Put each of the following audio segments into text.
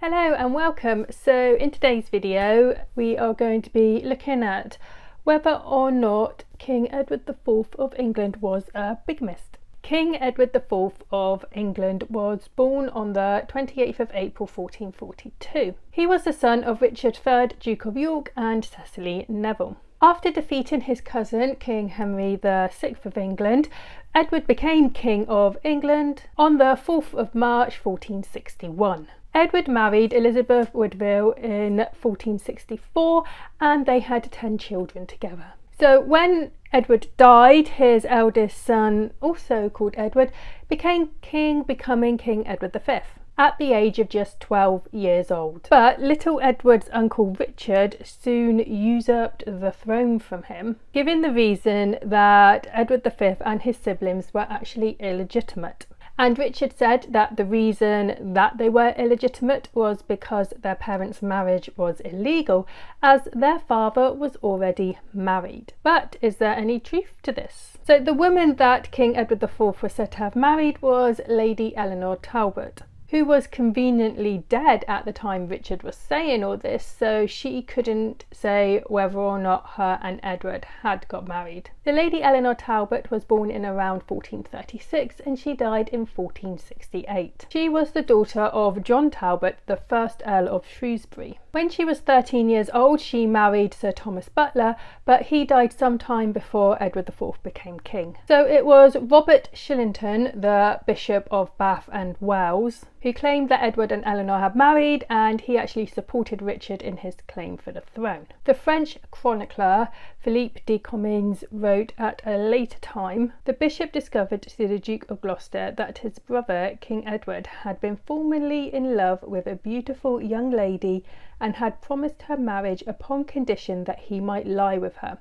Hello and welcome. So in today's video we are going to be looking at whether or not King Edward IV of England was a bigamist. King Edward IV of England was born on the 28th of April 1442. He was the son of Richard III, Duke of York and Cecily Neville. After defeating his cousin, King Henry VI of England, Edward became King of England on the 4th of March 1461. Edward married Elizabeth Woodville in 1464 and they had 10 children together. So when Edward died, his eldest son, also called Edward, became king, becoming King Edward V at the age of just 12 years old. But little Edward's uncle Richard soon usurped the throne from him, giving the reason that Edward V and his siblings were actually illegitimate. And Richard said that the reason that they were illegitimate was because their parents' marriage was illegal, as their father was already married. But is there any truth to this? So the woman that King Edward IV was said to have married was Lady Eleanor Talbot, who was conveniently dead at the time Richard was saying all this, so she couldn't say whether or not her and Edward had got married. The Lady Eleanor Talbot was born in around 1436 and she died in 1468. She was the daughter of John Talbot, the first Earl of Shrewsbury. When she was 13 years old, she married Sir Thomas Butler, but he died sometime before Edward IV became king. So it was Robert Shillington, the Bishop of Bath and Wells, who claimed that Edward and Eleanor had married, and he actually supported Richard in his claim for the throne. The French chronicler Philippe de Comines wrote at a later time, the bishop discovered to the Duke of Gloucester that his brother King Edward had been formerly in love with a beautiful young lady and had promised her marriage upon condition that he might lie with her.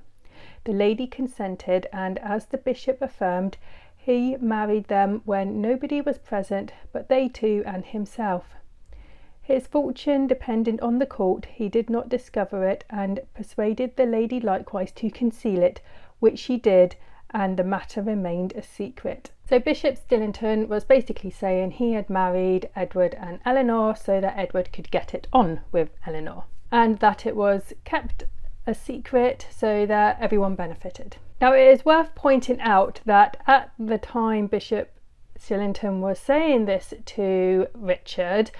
The lady consented, and as the bishop affirmed, he married them when nobody was present but they two and himself. His fortune depending on the court, he did not discover it, and persuaded the lady likewise to conceal it, which she did, and the matter remained a secret. So Bishop Stillington was basically saying he had married Edward and Eleanor so that Edward could get it on with Eleanor, and that it was kept a secret so that everyone benefited. Now it is worth pointing out that at the time Bishop Stillington was saying this to Richard,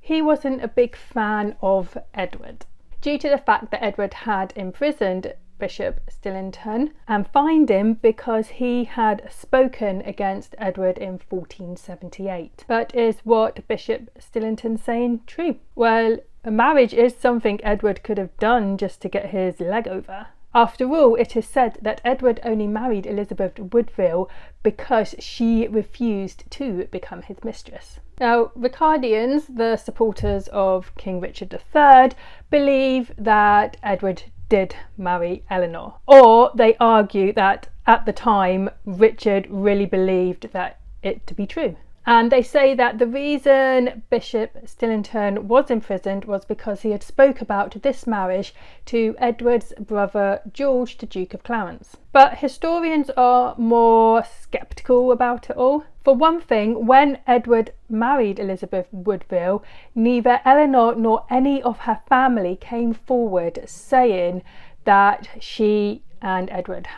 he wasn't a big fan of Edward, due to the fact that Edward had imprisoned Bishop Stillington and fined him because he had spoken against Edward in 1478. But is what Bishop Stillington saying true? Well, a marriage is something Edward could have done just to get his leg over. After all, it is said that Edward only married Elizabeth Woodville because she refused to become his mistress. Now, Ricardians, the supporters of King Richard III, believe that Edward did marry Eleanor, or they argue that at the time Richard really believed that it to be true. And they say that the reason Bishop Stillington was imprisoned was because he had spoke about this marriage to Edward's brother George, the Duke of Clarence. But historians are more sceptical about it all. For one thing, when Edward married Elizabeth Woodville, neither Eleanor nor any of her family came forward saying that she and Edward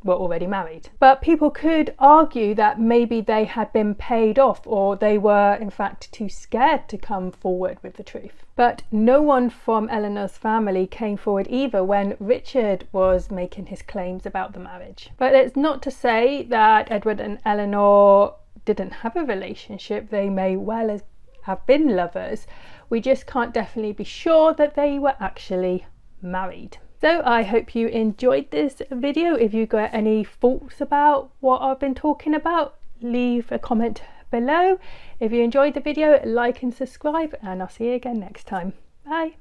were already married. But people could argue that maybe they had been paid off, or they were in fact too scared to come forward with the truth. But no one from Eleanor's family came forward either when Richard was making his claims about the marriage. But it's not to say that Edward and Eleanor didn't have a relationship. They may well have been lovers. We just can't definitely be sure that they were actually married. So I hope you enjoyed this video. If you got any thoughts about what I've been talking about, leave a comment below. If you enjoyed the video, like and subscribe, and I'll see you again next time. Bye.